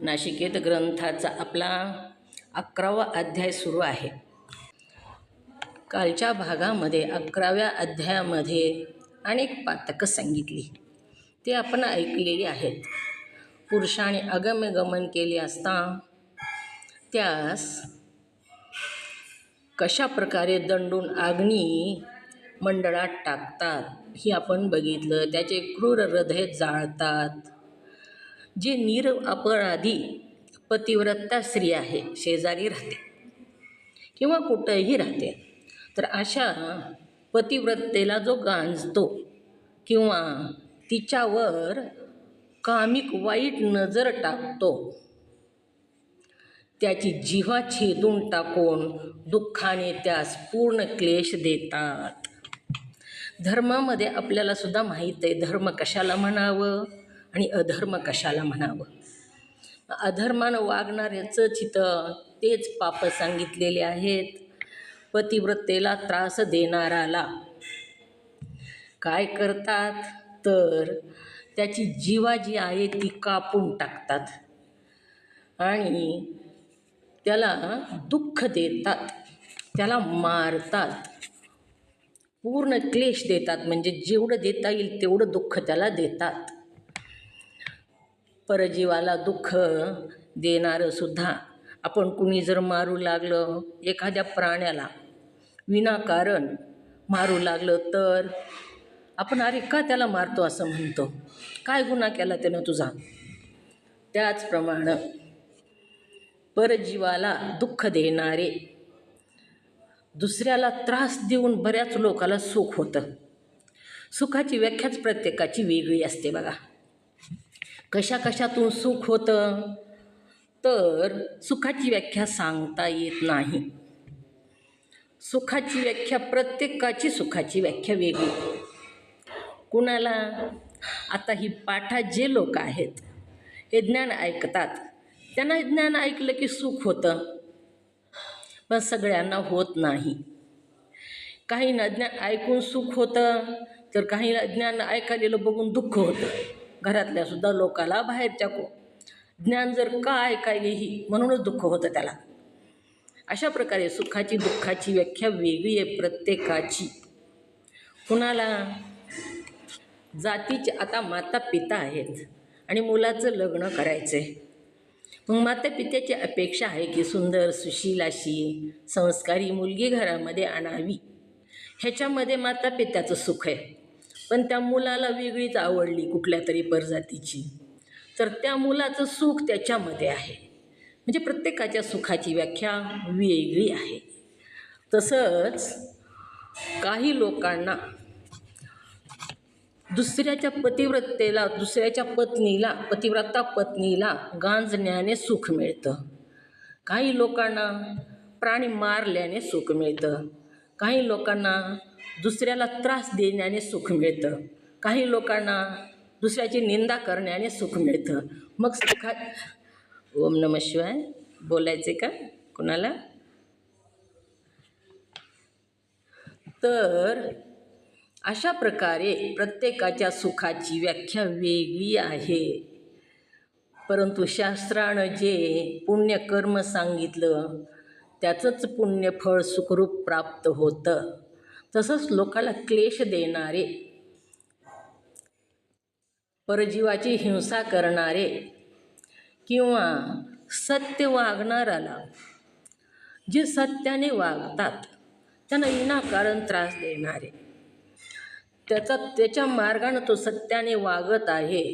नाशिकेत ग्रंथाचा आपला 11वा अध्याय सुरू आहे. कालच्या भागामध्ये 11व्या अध्यायामध्ये अनेक पातकं सांगितली, ते आपण ऐकलेली आहेत. पुरुषाने अगमगमन केले असता त्यास कशा प्रकारे दंडून अग्नी मंडळात टाकतात हे आपण बघितलं. त्याचे क्रूर हृदय जाळतात. जे निरपराधी पतिव्रता स्त्री आहे, शेजारी राहते किंवा कुठंही राहते, तर अशा पतिव्रतेला जो गांजतो किंवा तिच्यावर कामिक वाईट नजर टाकतो, त्याची जिव्हा छेदून टाकून दुःखाने त्यास पूर्ण क्लेश देतात. धर्मामध्ये आपल्याला सुद्धा माहीत आहे धर्म कशाला म्हणावं आणि अधर्म कशाला म्हणावं. अधर्मानं वागणाऱ्याचं चितं तेच पाप सांगितलेले आहेत. पतिव्रतेला त्रास देणाराला काय करतात तर त्याची जीवा जी आहे ती कापून टाकतात आणि त्याला दुःख देतात, त्याला मारतात, पूर्ण क्लेश देतात. म्हणजे जेवढं देता येईल तेवढं दुःख त्याला देतात. परजीवाला दुःख देणारं सुद्धा, आपण कुणी जर मारू लागलं एखाद्या प्राण्याला विनाकारण मारू लागलं तर आपण अरे का त्याला मारतो असं म्हणतो. काय गुन्हा केला त्यानं तुझा? त्याचप्रमाणे परजीवाला दुःख देणारे, दुसऱ्याला त्रास देऊन बऱ्याच लोकाला सुख होतं. सुखाची व्याख्याच प्रत्येकाची वेगळी असते बघा. कशा कशातून सुख होतं तर सुखाची व्याख्या सांगता येत नाही. सुखाची व्याख्या प्रत्येकाची सुखाची व्याख्या वेगळी. कुणाला आता ही पाठात जे लोक आहेत हे ज्ञान ऐकतात, त्यांना ज्ञान ऐकलं की सुख होतं, पण सगळ्यांना होत नाही. काहींना ज्ञान ऐकून सुख होतं तर काहींना ज्ञान ऐकलेलं बघून दुःख होतं. घरातल्या सुद्धा लोकाला बाहेरच्या ज्ञान जर का ऐकायली ही म्हणूनच दुःख होतं त्याला. अशा प्रकारे सुखाची दुःखाची व्याख्या वेगळी आहे प्रत्येकाची. कुणाला जातीचे, आता माता पिता आहेत आणि मुलाचं लग्न करायचं आहे, मग माता पित्याची अपेक्षा आहे की सुंदर सुशील अशी संस्कारी मुलगी घरामध्ये आणावी. ह्याच्यामध्ये माता पित्याचं सुख आहे. पण त्या मुलाला वेगळीच आवडली कुठल्या तरी परजातीची, तर त्या मुलाचं सुख त्याच्यामध्ये आहे. म्हणजे प्रत्येकाच्या सुखाची व्याख्या वेगळी आहे. तसंच काही लोकांना दुसऱ्याच्या पतिव्रतेला, दुसऱ्याच्या पत्नीला, पतिव्रता पत्नीला गांजण्याने सुख मिळतं. काही लोकांना प्राणी मारल्याने सुख मिळतं. काही लोकांना दुसऱ्याला त्रास देण्याने सुख मिळतं. काही लोकांना दुसऱ्याची निंदा करण्याने सुख मिळतं. मग सुखात ओम नमः शिवाय बोलायचे का कुणाला? तर अशा प्रकारे प्रत्येकाच्या सुखाची व्याख्या वेगळी आहे. परंतु शास्त्रानं जे पुण्यकर्म सांगितलं त्याचंच पुण्यफळ सुखरूप प्राप्त होतं. तसंच लोकाला क्लेश देणारे, परजीवाची हिंसा करणारे किंवा सत्य वागणाराला, जे सत्याने वागतात त्यांना विनाकारण त्रास देणारे, त्याच्या मार्गानं तो सत्याने वागत आहे,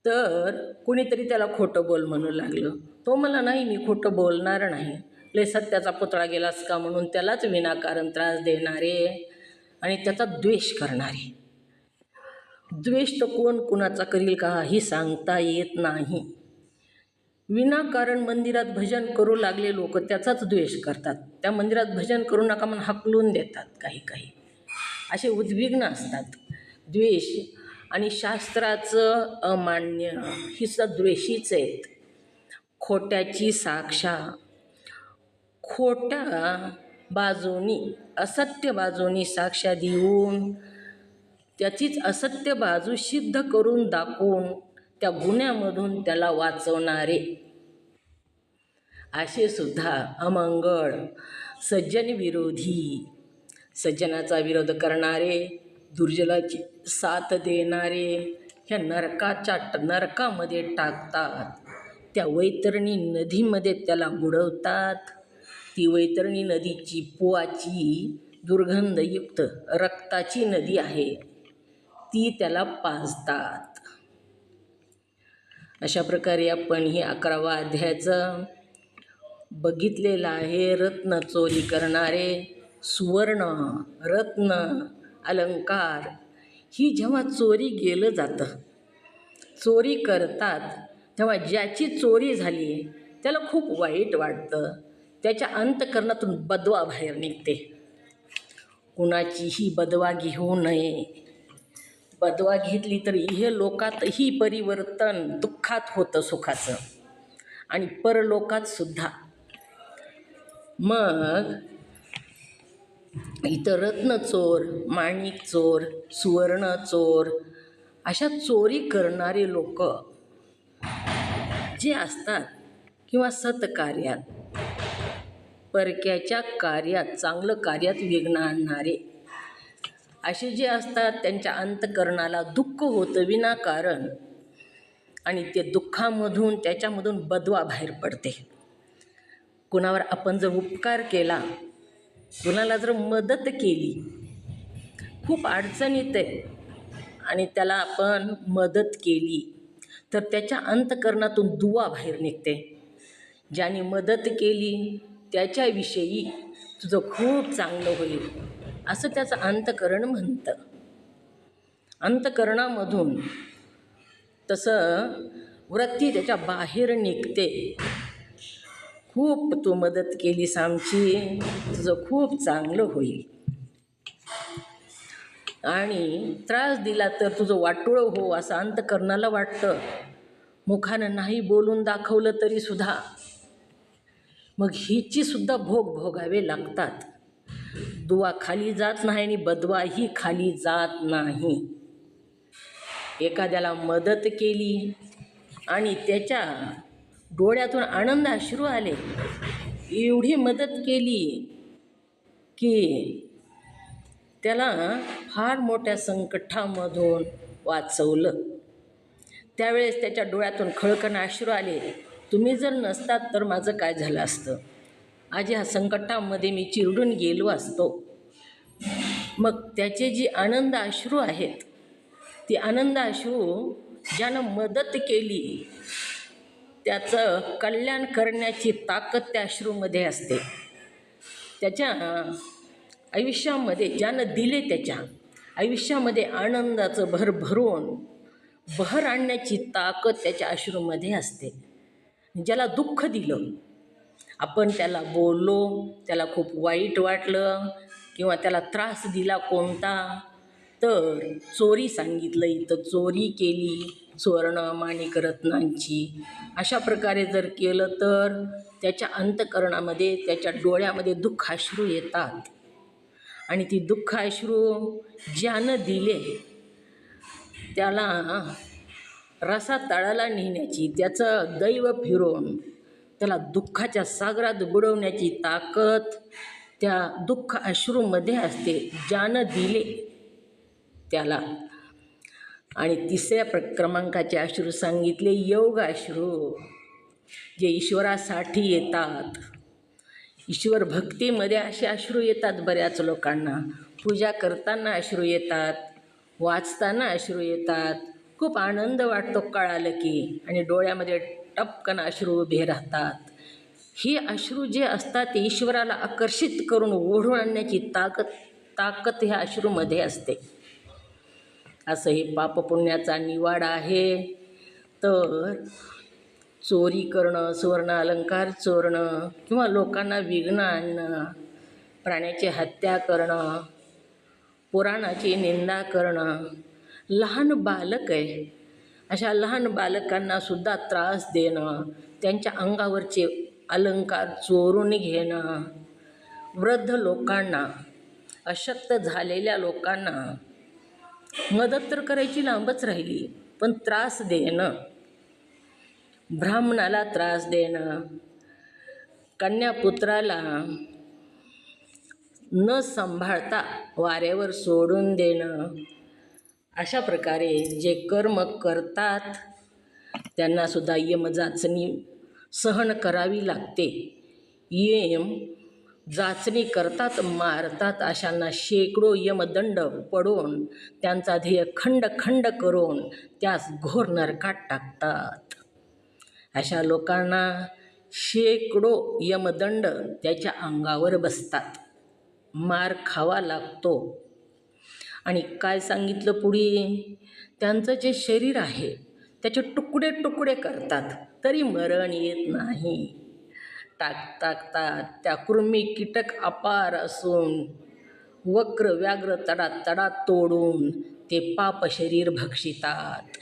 तर कुणीतरी त्याला खोटं बोल म्हणू लागलं, तो मला नाही, मी खोटं बोलणार नाही, लय सत्याचा पुतळा गेलास का म्हणून त्यालाच विनाकारण त्रास देणारे आणि त्याचा द्वेष करणारे. द्वेष तर कोण कुणाचा करील काही सांगता येत नाही. विनाकारण मंदिरात भजन करू लागले लोक त्याचाच द्वेष करतात. त्या मंदिरात भजन करू नका म्हणून हाकलून देतात. काही काही असे उद्विग्न असतात. द्वेष आणि शास्त्राचं अमान्य ही सुद्धा द्वेषीच आहेत. खोट्याची साक्षा, खोट्या बाजूनी, असत्य बाजूनी साक्षा देऊन त्याचीच असत्य बाजू सिद्ध करून दाखवून त्या गुन्ह्यामधून त्याला वाचवणारे असे सुद्धा अमंगळ, सज्जन विरोधी, सज्जनाचा विरोध करणारे, दुर्जनाची साथ देणारे ह्या नरकामध्ये टाकतात. त्या वैतरणी नदीमध्ये त्याला बुडवतात. ती वैतरणी नदीची पोवाची दुर्गंधयुक्त रक्ताची नदी आहे, ती त्याला पाजतात. अशा प्रकारे आपण ही 11वा अध्यायाचं बघितलेलं आहे. रत्न चोरी करणारे, सुवर्ण, रत्न, अलंकार ही जेव्हा चोरी गेलं जातं, चोरी करतात, तेव्हा ज्याची चोरी झाली त्याला खूप वाईट वाटतं. त्याच्या अंतःकरणातून बदवा बाहेर निघते. कुणाचीही बदवा घेऊ नये. बदवा घेतली तर हे लोकातही परिवर्तन दुःखात होतं सुखाचं, आणि परलोकात सुद्धा. मग इथं रत्न चोर, माणिक चोर, सुवर्ण चोर अशा चोरी करणारे लोक जे असतात, किंवा सत्कार्यात, परक्याच्या कार्यात, चांगलं कार्यात विघ्न आणणारे असे जे असतात, त्यांच्या अंतःकरणाला दुःख होतं विनाकारण, आणि ते दुःखामधून त्याच्यामधून बदवा बाहेर पडते. कुणावर आपण जर उपकार केला, कुणाला जर मदत केली, खूप अडचणीत आहे आणि त्याला आपण मदत केली, तर त्याच्या अंतःकरणातून दुवा बाहेर निघते. ज्याने मदत केली त्याच्याविषयी तुझं खूप चांगलं होईल असं त्याचं अंतःकरण म्हणतं. अंतःकरणामधून तसं वृत्ती त्याच्या बाहेर निघते. खूप तू मदत केलीस आमची, तुझं खूप चांगलं होईल. आणि त्रास दिला तर तुझं वाटोळं हो असं अंतःकरणाला वाटतं. मुखानं नाही बोलून दाखवलं तरी सुद्धा मग हिची सुद्धा भोग भोगावे लागतात. दुवा खाली जात नाही आणि बदवाही खाली जात नाही. एखाद्याला मदत केली आणि त्याच्या डोळ्यातून आनंद अश्रू आले, एवढी मदत केली की त्याला फार मोठ्या संकटामधून वाचवलं. त्यावेळेस त्याच्या डोळ्यातून खळखळ अश्रू आले, तुम्ही जर नसतात तर माझं काय झालं असतं, आज ह्या संकटामध्ये मी चिरडून गेलो असतो. मग त्याचे जी आनंद अश्रू आहेत, ती आनंद अश्रू ज्यानं मदत केली त्याचं कल्याण करण्याची ताकद त्या अश्रूमध्ये असते. त्याच्या आयुष्यामध्ये ज्यानं दिले, त्याच्या आयुष्यामध्ये आनंदाचं भरभरून बहर आणण्याची ताकद त्याच्या अश्रूमध्ये असते. ज्याला दुःख दिलं, आपण त्याला बोललो, त्याला खूप वाईट वाटलं किंवा त्याला त्रास दिला कोणता, तर चोरी सांगितलं, इथं चोरी केली सुवर्ण माणिक रत्नांची, अशा प्रकारे जर केलं तर त्याच्या अंतःकरणामध्ये, त्याच्या डोळ्यामध्ये दुःखाश्रू येतात. आणि ती दुःखाश्रू ज्यानं दिले त्याला रसातळाला नेण्याची, त्याचं दैव फिरवून त्याला दुःखाच्या सागरात बुडवण्याची ताकद त्या दुःख अश्रूमध्ये असते, ज्यानं दिले त्याला. आणि तिसऱ्या क्रमांकाचे अश्रू सांगितले योग अश्रू, जे ईश्वरासाठी येतात. ईश्वर भक्तीमध्ये असे अश्रू येतात बऱ्याच लोकांना. पूजा करताना अश्रू येतात, वाचताना अश्रू येतात, खूप आनंद वाटतो कळालं की, आणि डोळ्यामध्ये टपकन अश्रू उभे राहतात. ही अश्रू जे असतात ते ईश्वराला आकर्षित करून ओढून आणण्याची ताकद ह्या अश्रूमध्ये असते. असं हे पापपुण्याचा निवाडा आहे. तर चोरी करणं, सुवर्ण अलंकार चोरणं, किंवा लोकांना विघ्न आणणं, प्राण्याची हत्या करणं, पुराणाची निंदा करणं, लहान बालक आहे अशा लहान बालकांना सुद्धा त्रास देणं, त्यांच्या अंगावरचे अलंकार चोरून घेणं, वृद्ध लोकांना, अशक्त झालेल्या लोकांना मदत तर करायची लांबच राहिली, पण त्रास देणं, ब्राह्मणाला त्रास देणं, कन्यापुत्राला न सांभाळता वाऱ्यावर सोडून देणं, अशा प्रकारे जे कर्म करतात त्यांनासुद्धा यमजाचणी सहन करावी लागते. यम जाचणी करतात, मारतात, अशांना शेकडो यमदंड पडून त्यांचा ध्येय खंड खंड करून त्यास घोर नरकात टाकतात. अशा लोकांना शेकडो यमदंड त्याच्या अंगावर बसतात, मार खावा लागतो. आणि काय सांगितलं पुढे? त्यांचं जे शरीर आहे त्याचे तुकडे तुकडे करतात तरी मरण येत नाही. टाकतात. त्या कृमी कीटक अपार असून वक्र व्याघ्र तडा तडा तोडून ते पाप शरीर भक्षितात.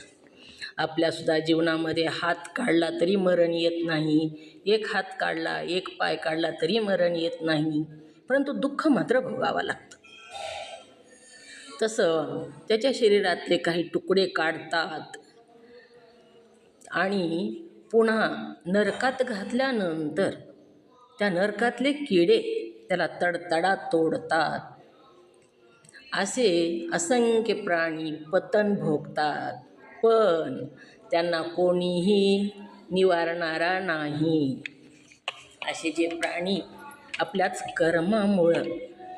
आपल्यासुद्धा जीवनामध्ये हात काढला तरी मरण येत नाही, एक हात काढला, एक पाय काढला तरी मरण येत नाही, परंतु दुःख मात्र भोगावं लागतं. तसं त्याच्या शरीरातले काही तुकडे काढतात आणि पुन्हा नरकात घातल्यानंतर त्या नरकातले किडे त्याला तडतडा तोडतात. असे असंख्य प्राणी पतन भोगतात, पण त्यांना कोणीही निवारणारा नाही. असे जे प्राणी आपल्याच कर्मामुळं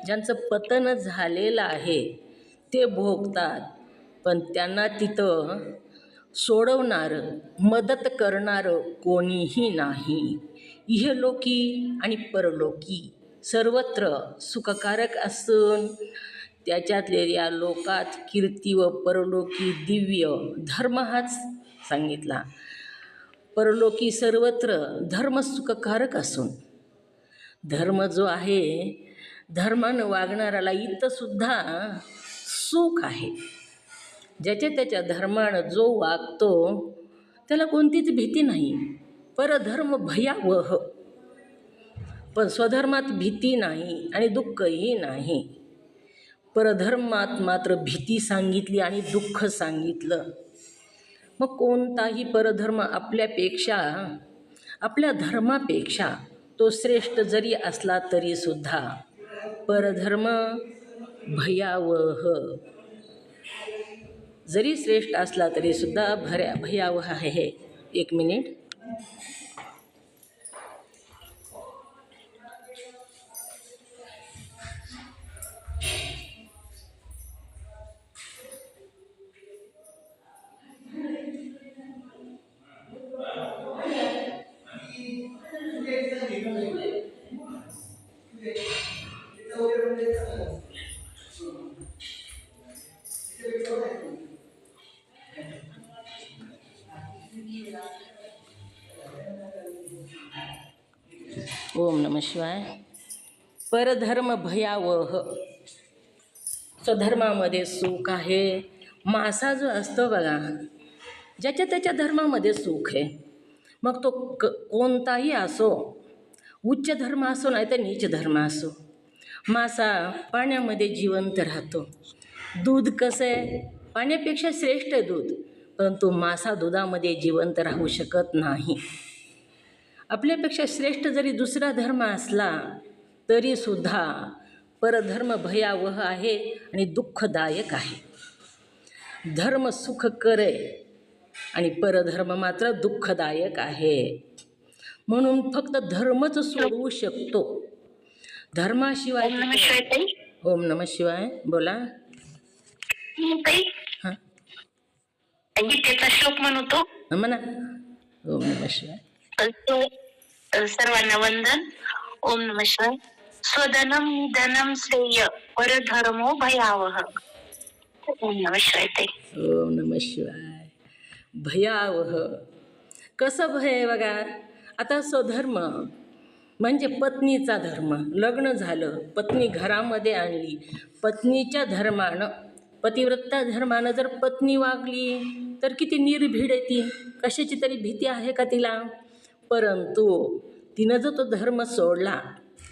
ज्यांचं पतन झालेलं आहे ते भोगतात, पण त्यांना तिथं सोडवणारं, मदत करणारं कोणीही नाही. इहलोकी आणि परलोकी सर्वत्र सुखकारक असून त्याच्यातले या लोकात कीर्ती व परलोकी दिव्य धर्म हाच सांगितला. परलोकी सर्वत्र धर्म सुखकारक असून धर्म जो आहे, धर्मानं वागणाऱ्याला इथंसुद्धा सुख आहे. ज्याच्या त्याच्या धर्मानं जो वागतो त्याला कोणतीच भीती नाही. परधर्म भयावह, पण स्वधर्मात भीती नाही आणि दुःखही नाही. परधर्मात मात्र भीती सांगितली आणि दुःख सांगितलं. मग कोणताही परधर्म आपल्यापेक्षा, आपल्या धर्मापेक्षा तो श्रेष्ठ जरी असला तरीसुद्धा परधर्म भयावह, जरी श्रेष्ठ असला तरीसुद्धा भयावह आहे. एक मिनिट. ओम नमः शिवाय. परधर्म भयावह, स्वधर्मामध्ये सुख आहे. मासा जो असतो बघा, ज्याच्या त्याच्या धर्मामध्ये सुख आहे, मग तो कोणताही असो, उच्च धर्म असो नाही तर नीच धर्म असो. मासा पाण्यामध्ये जिवंत राहतो. दूध कसं आहे, पाण्यापेक्षा श्रेष्ठ आहे दूध, परंतु मासा दुधामध्ये जिवंत राहू शकत नाही. आपल्यापेक्षा श्रेष्ठ जरी दुसरा धर्म असला तरीसुद्धा परधर्म भयावह आहे आणि दुःखदायक आहे. धर्म सुखकर आहे आणि परधर्म मात्र दुःखदायक आहे. म्हणून फक्त धर्मच सोडवू शकतो. धर्माशिवाय. ओम नमः शिवाय. बोला. हां, गीतेचा श्लोक म्हणतो म्हणा. ओम नमः शिवाय. सर्वांना वंदन. ओम नमः शिवाय. स्वधनम धनम श्रेय, परधर्मो भयावह. ओम नमः शिवाय. ओम नमः शिवाय. भयावह कसं भय आहे बघा. आता स्वधर्म म्हणजे पत्नीचा धर्म. लग्न झालं, पत्नी घरामध्ये आणली, पत्नीच्या धर्मानं, पतिव्रता धर्मानं जर पत्नी वागली तर किती निर्भीड आहे ती, कशाची तरी भीती आहे का तिला. परंतु तिनं जर तो धर्म सोडला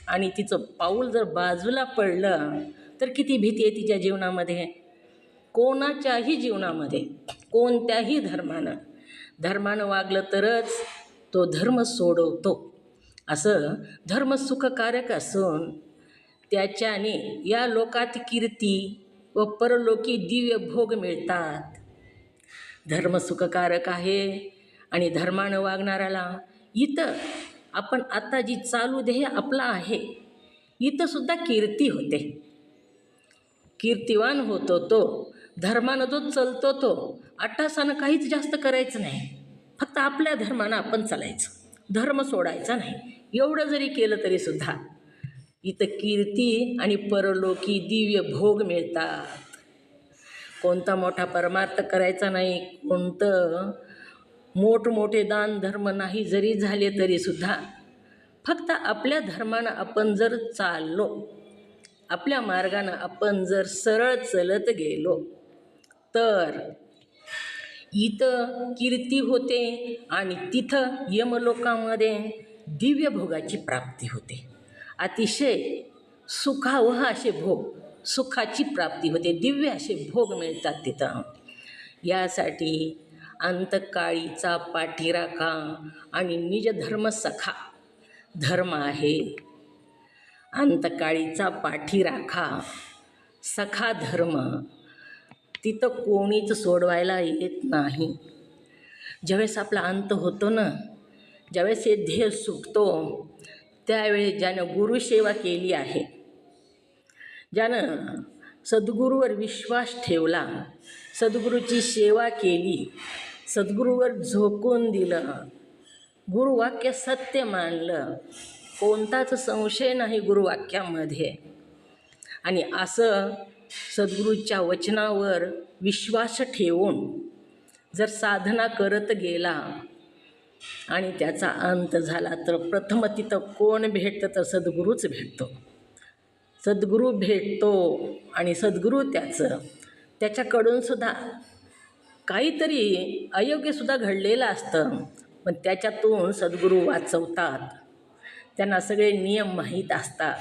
आणि तिचं पाऊल जर बाजूला पडलं तर किती भीती आहे तिच्या जीवनामध्ये. कोणाच्याही जीवनामध्ये कोणत्याही धर्मानं वागलं तरच तो धर्म सोडवतो. असं धर्म सुखकारक असून त्याच्याने या लोकात कीर्ती व परलोकी दिव्य भोग मिळतात. धर्म सुखकारक आहे आणि धर्मानं वागणाऱ्याला इथं आपण आता जी चालू ध्येय आपला आहे इथंसुद्धा कीर्ती होते. कीर्तिवान होतो तो. धर्मानं जो चलतो तो अट्टासानं काहीच जास्त करायचं नाही. फक्त आपल्या धर्मानं आपण चालायचं, धर्म सोडायचा नाही. एवढं जरी केलं तरीसुद्धा इथं कीर्ती आणि परलोकी दिव्य भोग मिळतात. कोणता मोठा परमार्थ करायचा नाही, कोणतं मोठमोठे दान धर्म नाही जरी झाले तरीसुद्धा फक्त आपल्या धर्मानं आपण जर चाललो, आपल्या मार्गानं आपण जर सरळ चलत गेलो तर इथं कीर्ती होते आणि तिथं यमलोकामध्ये दिव्य भोगाची प्राप्ती होते. अतिशय सुखावह असे भोग, सुखाची प्राप्ती होते, दिव्य असे भोग मिळतात तिथं. यासाठी अंतकाळीचा पाठीराखा आणि निज धर्म सखा धर्म आहे. अंतकाळीचा पाठीराखा सखा धर्म तिथं कोणीच सोडवायला येत नाही. ज्यावेळेस आपला अंत होतो ना, ज्यावेळेस हे ध्येय सुटतो त्यावेळेस ज्यानं गुरुसेवा केली आहे, ज्यानं सद्गुरूवर विश्वास ठेवला, सद्गुरूची सेवा केली, सद्गुरूवर झोकून दिलं, गुरुवाक्य सत्य मानलं, कोणताच संशय नाही गुरुवाक्यामध्ये, आणि असं सद्गुरूच्या वचनावर विश्वास ठेवून जर साधना करत गेला आणि त्याचा अंत झाला तर प्रथम तिथं कोण भेटतं तर सद्गुरूच भेटतो. सद्गुरू भेटतो आणि सद्गुरू त्याच्याकडूनसुद्धा काहीतरी अयोग्यसुद्धा घडलेलं असतं, पण त्याच्यातून सद्गुरू वाचवतात. त्यांना सगळे नियम माहीत असतात.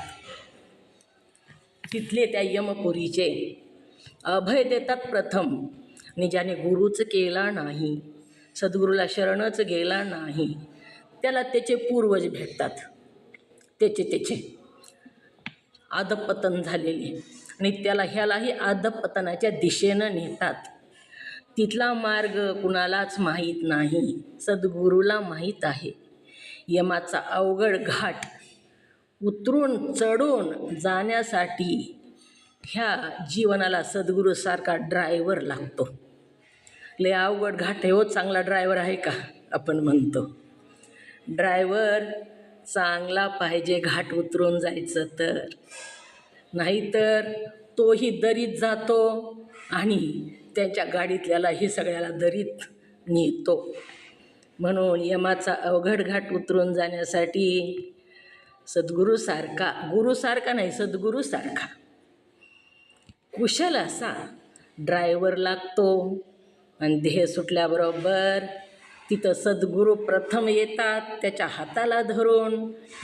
तिथले त्या यमपुरीचे अभय देतात प्रथम. आणि ज्याने गुरुच केला नाही, सद्गुरूला शरणच गेला नाही, त्याला त्याचे पूर्वज भेटतात, त्याचे अधपतन झालेले, आणि ह्यालाही अधपतनाच्या दिशेनं नेतात. तिथला मार्ग कुणालाच माहीत नाही, सद्गुरूला माहीत आहे. यमाचा अवघड घाट उतरून चढून जाण्यासाठी ह्या जीवनाला सद्गुरूसारखा ड्रायव्हर लागतो. लय अवघड घाट आहे हो, चांगला ड्रायव्हर आहे का आपण म्हणतो. ड्रायव्हर चांगला पाहिजे घाट उतरून जायचं तर, नाहीतर तोही दरीत जातो आणि त्यांच्या गाडीतल्यालाही सगळ्याला दरीत नेतो. म्हणून यमाचा अवघड घाट उतरून जाण्यासाठी सद्गुरूसारखा, गुरुसारखा नाही सद्गुरूसारखा कुशल असा ड्रायव्हर लागतो. आणि ध्येय सुटल्याबरोबर तिथं सद्गुरू प्रथम येतात, त्याच्या हाताला धरून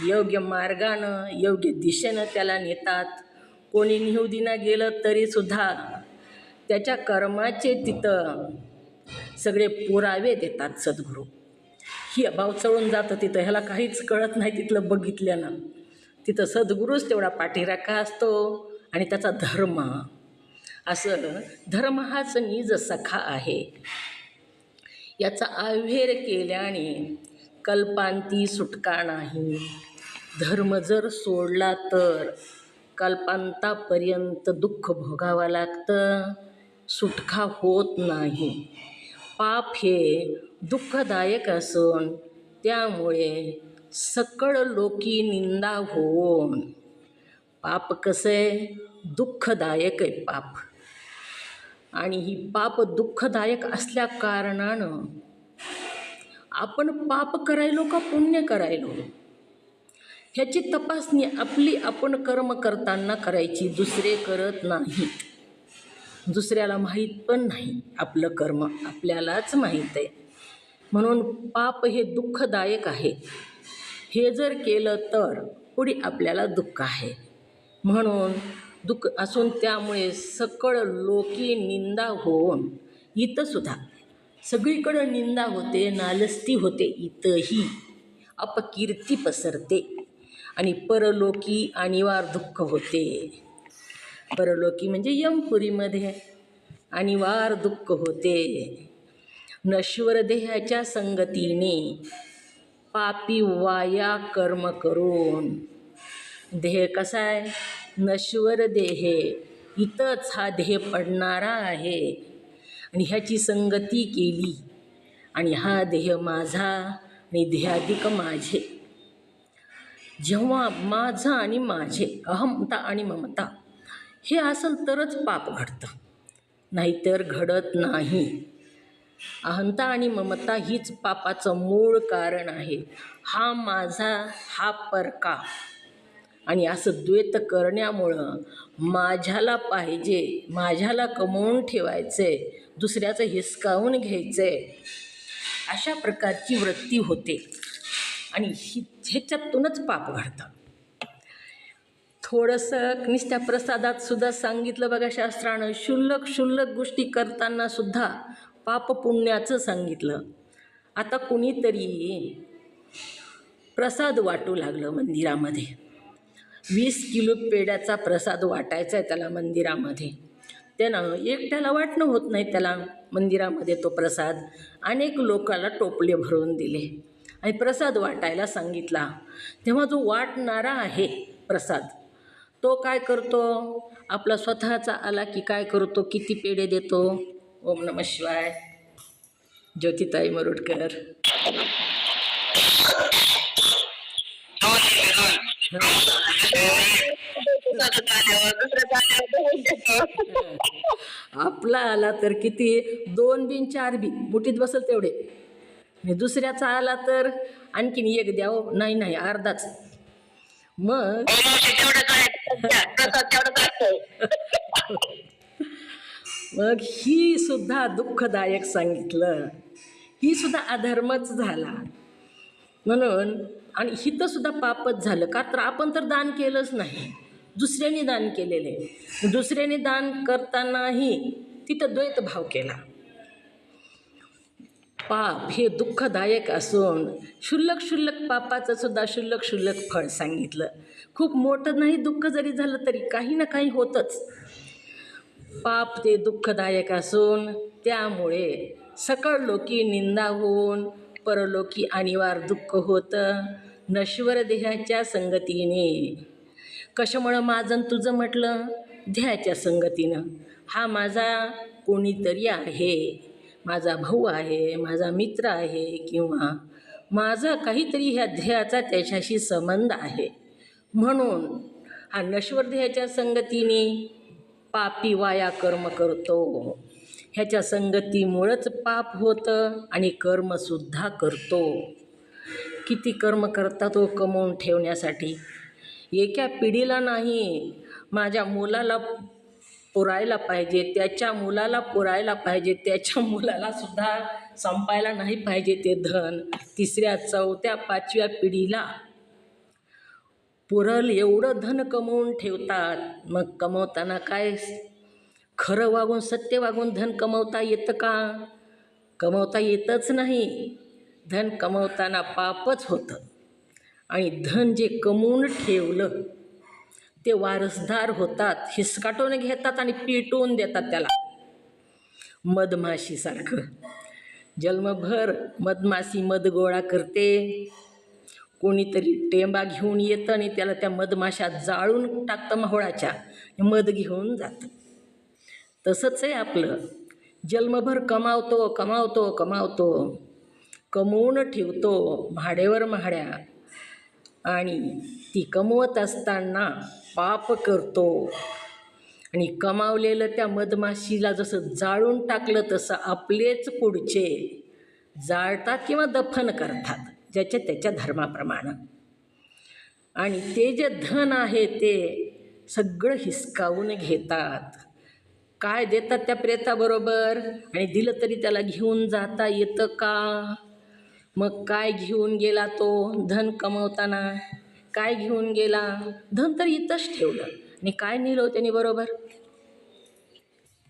योग्य मार्गानं योग्य दिशेनं त्याला नेतात. कोणी निहुदीनं गेलं तरीसुद्धा त्याच्या कर्माचे तिथं सगळे पुरावे देतात सद्गुरू. ही अभाव चढून जातं तिथं, ह्याला काहीच कळत नाही तिथलं बघितल्यानं. तिथं सद्गुरूच तेवढा पाठीराखा असतो आणि त्याचा धर्म. असं धर्म हाच निज सखा आहे. याचा आव्हेर केल्याने कल्पांती सुटका नाही. धर्म जर सोडला तर कल्पांतापर्यंत दुःख भोगावं लागतं, सुटका होत नाही. पाप हे दुःखदायक असून त्यामुळे सकळ लोकी निंदा होऊन, पाप कसं आहे दुःखदायक आहे पाप. आणि ही पाप दुःखदायक असल्या कारणानं आपण पाप करायलो का पुण्य करायलो ह्याची तपासणी आपण कर्म करताना करायची, दुसरे करत नाहीत. दुसऱ्याला माहीत पण नाही आपलं कर्म, आपल्यालाच माहीत आहे. म्हणून पाप हे दुःखदायक आहे. हे जर केलं तर पुढे आपल्याला दुःख आहे. म्हणून दुःख असून त्यामुळे सकळ लोकी निंदा होऊन इथंसुद्धा सगळीकडं निंदा होते, नालस्ती होते, इथंही अपकीर्ती पसरते आणि परलोकी अनिवार्य दुःख होते. परलोकी म्हणजे यमपुरीमध्ये अनिवार्य दुःख होते. नश्वर देहाच्या संगतीने पापी वाया कर्म करून. देह कसा आहे? नश्वर देह, इथंच हा देह पडणारा आहे आणि ह्याची संगती केली आणि हा देह माझा आणि देहाधिक माझे. जेव्हा माझा आणि माझे, अहमता आणि ममता हे असेल तरच पाप घडतं, नाहीतर घडत नाही. अहंता आणि ममता हीच पापाचं मूळ कारण आहे. हा माझा, हा परका, आणि असं द्वैत करण्यामुळं माझ्याला पाहिजे, माझ्याला कमवून ठेवायचे, दुसऱ्याचं हिसकावून घ्यायचे, अशा प्रकारची वृत्ती होते आणि ह्याच्यातूनच पाप घडतं. थोडंसं नुसत्या प्रसादात सुद्धा सांगितलं बघा शास्त्रानं, क्षुल्लक गोष्टी करताना सुद्धा पाप पुण्याचं सांगितलं. आता कुणीतरी प्रसाद वाटू लागलं मंदिरामध्ये. 20 किलो पेड्याचा प्रसाद वाटायचा आहे त्याला मंदिरामध्ये. त्यानं एकट्याला वाटणं होत नाही त्याला मंदिरामध्ये तो प्रसाद. अनेक लोकांना टोपले भरून दिले आणि प्रसाद वाटायला सांगितला. तेव्हा जो वाटणारा आहे प्रसाद, तो काय करतो? आपला स्वतःचा आला की काय करतो? किती पेढे देतो? ओम नमः शिवाय. ज्योतिताई मरुडकर. आपला आला तर किती? 2 बिन 4 बी मुठीत बसल तेवढे. आणि दुसऱ्याचा आला तर आणखीन एक द्यावं, नाही अर्धाच. मग मग ही सुद्धा दुःखदायक सांगितलं, ही सुद्धा अधर्मच झाला. म्हणून आणि हिथं सुद्धा पापच झालं. का तर आपण तर दान केलंच नाही, दुसऱ्याने दान केलेले. दुसऱ्याने दान करतानाही तिथं द्वैतभाव केला. पाप हे दुःखदायक असून क्षुल्लक पापाचं सुद्धा क्षुल्लक फळ सांगितलं. खूप मोठं नाही दुःख जरी झालं तरी काही ना काही होतंच. पाप ते दुःखदायक असून त्यामुळे सकळ लोकी निंदा होऊन परलोकी अनिवार्य दुःख होतं नश्वर देहाच्या संगतीने. कशामुळं माझं तुझं म्हटलं? देहाच्या संगतीनं. हा माझा कोणीतरी आहे, माझा भाऊ आहे, माझा मित्र आहे, किंवा माझा काहीतरी ह्या देहाचा त्याच्याशी संबंध आहे. म्हणून हा नश्वर देहाच्या संगतीने पापी वाया कर्म करतो. ह्याच्या संगतीमुळंच पाप होतं आणि कर्मसुद्धा करतो. किती कर्म करता तो कमवून ठेवण्यासाठी. एका पिढीला नाही, माझ्या मुलाला पुरायला पाहिजे, त्याच्या मुलाला पुरायला पाहिजे, त्याच्या मुलाला सुद्धा संपायला नाही पाहिजे ते धन. 3ऱ्या 4थ्या 5व्या पिढीला पुरल एवढं धन कमवून ठेवतात. मग कमवताना काय खरं वागून सत्य वागून धन कमवता येतं का? कमवता येतच नाही. धन कमवताना पापच होतं. आणि धन जे कमवून ठेवलं ते वारसदार होतात, हिसकाटून घेतात आणि पिटवून देतात त्याला. मधमाशीसारखं जन्मभर मधमाशी मध गोळा करते, कोणीतरी टेंबा घेऊन येतं आणि त्याला त्या मधमाशा जाळून टाकतं माहोळाच्या, मध घेऊन जातं. तसंच आहे आपलं. जन्मभर कमावतो, कमवून ठेवतो म्हाडेवर म्हाड्या, आणि ती कमवत असताना पाप करतो. आणि कमावलेलं त्या मधमाशीला जसं जाळून टाकलं तसं आपलेच पुढचे जाळतात किंवा दफन करतात, ज्याच्या त्याच्या धर्माप्रमाणे. आणि ते जे धन आहे ते सगळं हिसकावून घेतात. काय देतात त्या प्रेताबरोबर? आणि दिलं तरी त्याला घेऊन जाता येतं का? मग काय घेऊन गेला तो? धन कमवताना काय घेऊन गेला? धन तर इथंच ठेवलं आणि काय नेलं त्यांनी बरोबर?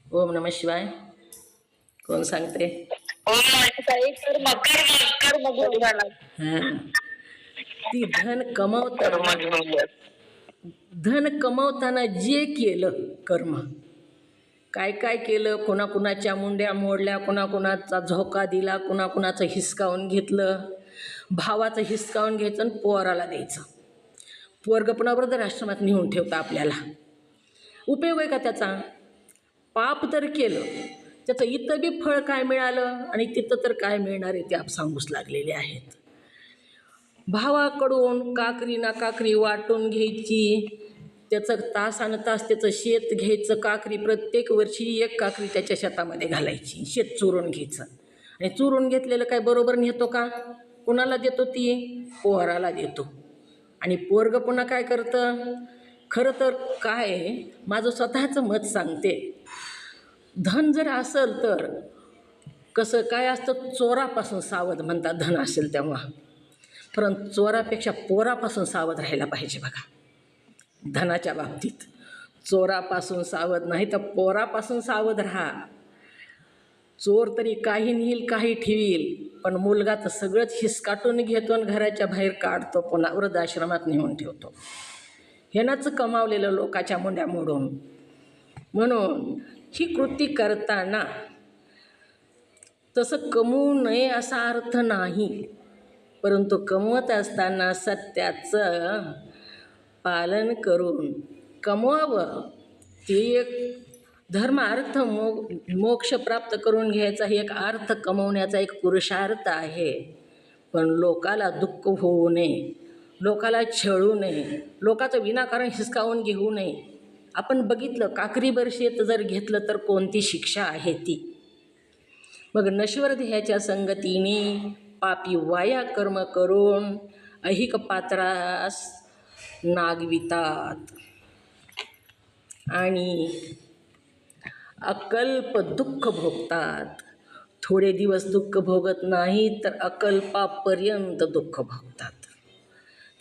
ओम नमः शिवाय. कोण सांगते? ओम नमः शिवाय. कर्म भोगाला. हां, ती धन कमवताना जे केलं कर्म, काय काय केलं, कोणाकोणाच्या मुंड्या मोडल्या, कोणाकोणाचा झोका दिला, कोणाकोणाचं हिसकावून घेतलं, भावाचं हिसकावून घ्यायचं आणि पोराला द्यायचं. पोरगं पुन्हा वृद्धाश्रमात नेऊन ठेवतं आपल्याला. उपयोग आहे का त्याचा? पाप तर केलं, त्याचं इथं बी फळ काय मिळालं आणि तिथं तर काय मिळणार आहे ते आप सांगूच लागलेले आहेत. भावाकडून काकरी ना काकरी वाटून घ्यायची, त्याचं तासानं तास त्याचं शेत घ्यायचं, काकरी प्रत्येक वर्षी एक काकरी त्याच्या शेतामध्ये घालायची, शेत चुरून घ्यायचं. आणि चुरून घेतलेलं काय बरोबर नेतो का? कुणाला देतो? ती पोराला देतो. आणि पोरगं पुन्हा काय करतं? खरं तर काय, माझं स्वतःचं मत सांगते, धन जर असेल तर कसं काय असतं, चोरापासून सावध म्हणतात धन असेल तेव्हा. परंतु चोरापेक्षा पोरापासून सावध राहायला पाहिजे बघा. धनाच्या बाबतीत चोरापासून सावध नाही तर पोरापासून सावध राहा. चोर तरी काही नेईल काही ठेवील, पण मुलगा तर सगळंच हिसकाटून घेतो आणि घराच्या बाहेर काढतो, पुन्हा वृद्धाश्रमात नेऊन ठेवतो. ह्यानंच कमावलेलं लोकाच्या मुंड्या मोडून. म्हणून ही कृती करताना तसं कमवू नये असा अर्थ नाही, परंतु कमवत असताना सत्याचं पालन करून कमवावं. ते एक धर्म अर्थ मोक्ष प्राप्त करून घ्यायचा हे एक अर्थ, कमवण्याचा एक पुरुषार्थ आहे. पण लोकाला दुःख होऊ नये, लोकाला छळू नये, लोकाचं विनाकारण हिसकावून घेऊ नये. आपण बघितलं काकरीभर शेत जर घेतलं तर कोणती शिक्षा आहे ती. मग नश्वर देहाच्या संगतीने पापी वाया कर्म करून ऐहिक पात्रास नागवितात आणि अकल्प दुःख भोगतात. थोडे दिवस दुःख भोगत नाही तर अकल्पापर्यंत दुःख भोगतात.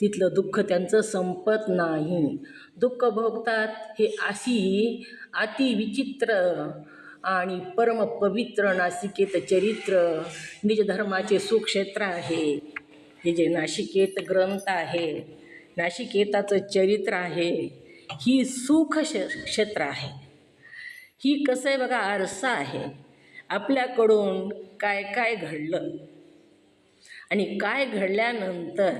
तिथलं दुःख त्यांचं संपत नाही. दुःख भोगतात हे अशी अति विचित्र आणि परमपवित्र नासिकेत चरित्र, निज धर्माचे सुक्षेत्र आहे. हे जे नाशिकेत ग्रंथ आहे, नाशिकेताचं चरित्र आहे, ही सुख क्षेत्र आहे. ही कसं आहे बघा, आरसा आहे. आपल्याकडून काय काय घडलं आणि काय घडल्यानंतर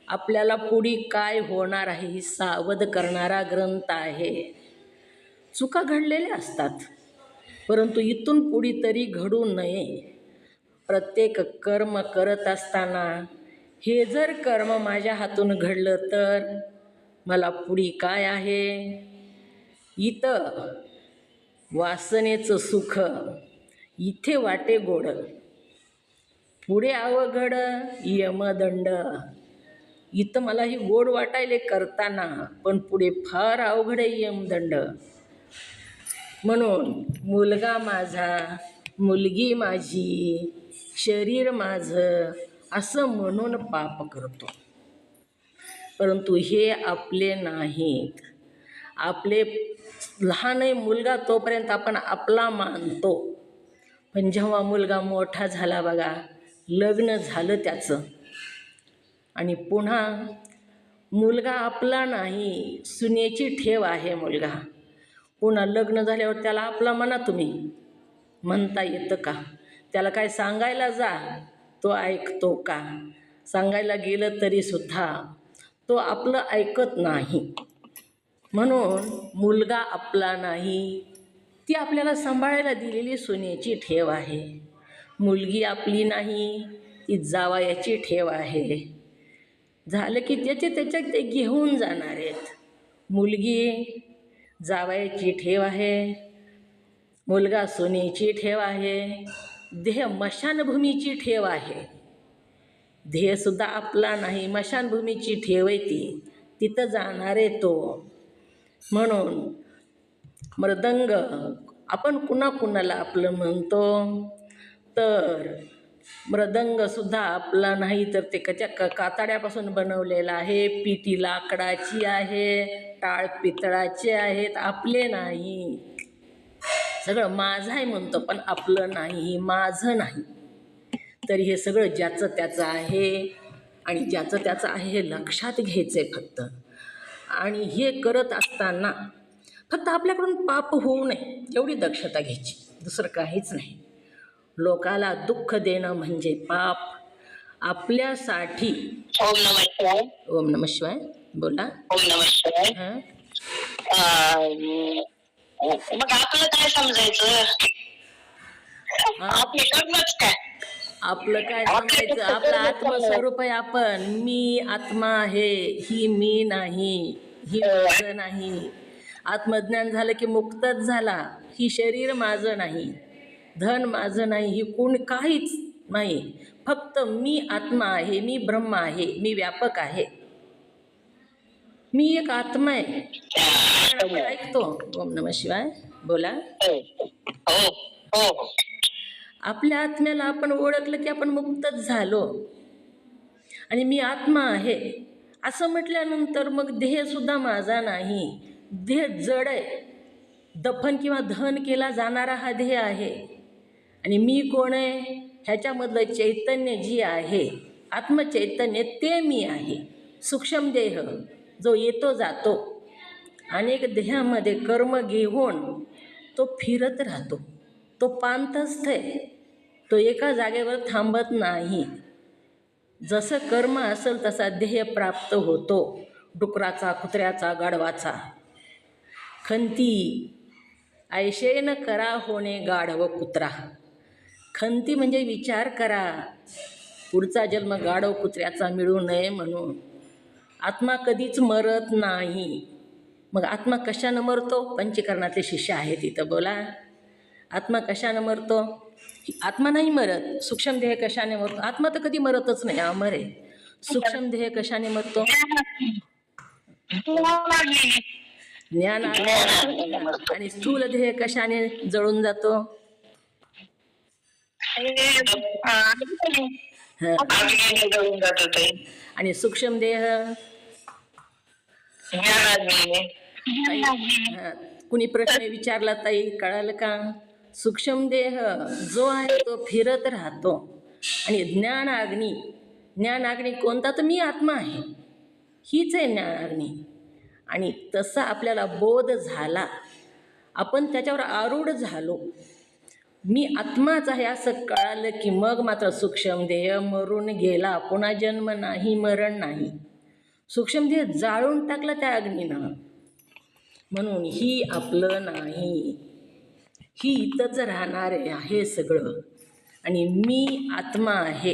आपल्याला पुढे काय होणार आहे ही सावध करणारा ग्रंथ आहे. चुका घडलेल्या असतात, परंतु इथून पुढे तरी घडू नये. प्रत्येक कर्म करत असताना हे जर कर्म माझ्या हातून घडलं तर मला पुढे काय आहे. इथं वासनेचं सुख, इथे वाटे गोड, पुढे अवघड यमदंड. इथं मला ही गोड वाटायले करताना, पण पुढे फार अवघड यमदंड. म्हणून मुलगा माझा, मुलगी माझी, शरीर माझं असं म्हणून पाप करतो. परंतु हे आपले नाहीत. आपले लहान मुलगा तोपर्यंत आपण आपला मानतो, पण जेव्हा मुलगा मोठा झाला बघा, लग्न झालं त्याचं, आणि पुन्हा मुलगा आपला नाही, सुनेची ठेव आहे मुलगा. पुन्हा लग्न झाल्यावर त्याला आपला म्हणा तुम्ही, म्हणता येतं का? त्याला काय सांगायला जा, तो ऐकतो का? सांगायला गेलं तरीसुद्धा तो आपलं ऐकत नाही. म्हणून मुलगा आपला नाही, ती आपल्याला सांभाळायला दिलेली सोन्याची ठेव आहे. मुलगी आपली नाही, ती जावयाची ठेव आहे. झालं की त्याच्यात ते घेऊन जाणार आहेत. मुलगी जावयाची ठेव आहे, मुलगा सोन्याची ठेव आहे, देह मशानभूमीची ठेव आहे. देहसुद्धा आपला नाही, मशानभूमीची ठेव आहे ती, तिथं जाणार आहे तो. म्हणून मृदंग आपण कुणाकुणाला आपलं म्हणतो तर मृदंग सुद्धा आपला नाही, तर ते कातड्यापासून बनवलेला आहे, पिठी लाकडाची आहे, टाळ पितळाचे आहेत, आपले नाही. सगळं माझं आहे म्हणतो, पण आपलं नाही, माझं नाही. तर हे सगळं ज्याचं त्याचं आहे, आणि ज्याचं त्याचं आहे हे लक्षात घ्यायचं आहे फक्त. आणि हे करत असताना फक्त आपल्याकडून पाप होऊ नये एवढी दक्षता घ्यायची, दुसरं काहीच नाही. लोकाला दुःख देणं म्हणजे पाप. आपल्यासाठी ओम नमः शिवाय. ओम नमः शिवाय बोला. ओम नमः शिवाय. हं? मग आपलं काय समजायचं? आपले कर्मच काय? आपलं काय सांगायचं? आपलं आत्मस्वरूप आहे आपण. मी आत्मा आहे, ही मी नाही, ही माझं नाही. आत्मज्ञान झालं की मुक्तच झाला. ही शरीर माझं नाही, धन माझं नाही, ही कोण काहीच नाही. फक्त मी आत्मा आहे, मी ब्रह्म आहे, मी व्यापक आहे, मी एक आत्मा आहे. आपण ऐकतो. ओम नमः शिवाय बोला. आपल्या आत्म्याला आपण ओळखलं की आपण मुक्तच झालो. आणि मी आत्मा आहे असं म्हटल्यानंतर मग देहसुद्धा माझा नाही. देह जड आहे, दफन किंवा दहन केला जाणारा हा देह आहे. आणि मी कोण आहे? ह्याच्यामधलं चैतन्य जी आहे, आत्मचैतन्य, ते मी आहे. सूक्ष्म देह जो येतो जातो, अनेक देहामध्ये कर्म घेऊन तो फिरत राहतो, तो पांतस्थ आहे, तो एका जागेवर थांबत नाही. जसं कर्म असेल तसा देह प्राप्त होतो. डुकराचा, कुत्र्याचा, गाढवाचा. खंती ऐशेन करा होणे गाढव कुत्रा. खंती म्हणजे विचार करा, पुढचा जन्म गाढव कुत्र्याचा मिळू नये म्हणून. आत्मा कधीच मरत नाही. मग आत्मा कशानं मरतो? पंचकरणातले शिष्य आहेत इथं, बोला. आत्मा कशानं मरतो? आत्मा नाही मरत. सूक्ष्म देह कशाने मरतो? आत्मा तर कधी मरतच नाही, अमर आहे. सूक्ष्म देह कशाने मरतो? ज्ञान. आणि स्थूल देह कशाने जळून जातो? आणि सूक्ष्म देह कुणी प्रश्न विचारला ताई, कळालं का? सूक्ष्म देह जो आहे तो फिरत राहतो. आणि ज्ञान अग्नी, ज्ञान अग्नी कोणता? तर मी आत्मा आहे, हीच आहे ज्ञान अग्नी. आणि तसा आपल्याला बोध झाला, आपण त्याच्यावर आरूढ झालो, मी आत्माच आहे असं कळालं की मग मात्र सूक्ष्म देह मरून गेला, पुन्हा जन्म नाही, मरण नाही. सूक्ष्म देह जाळून टाकला त्या अग्नीनं. म्हणून ही आपलं नाही, ही इथंच राहणार आहे सगळं. आणि मी आत्मा आहे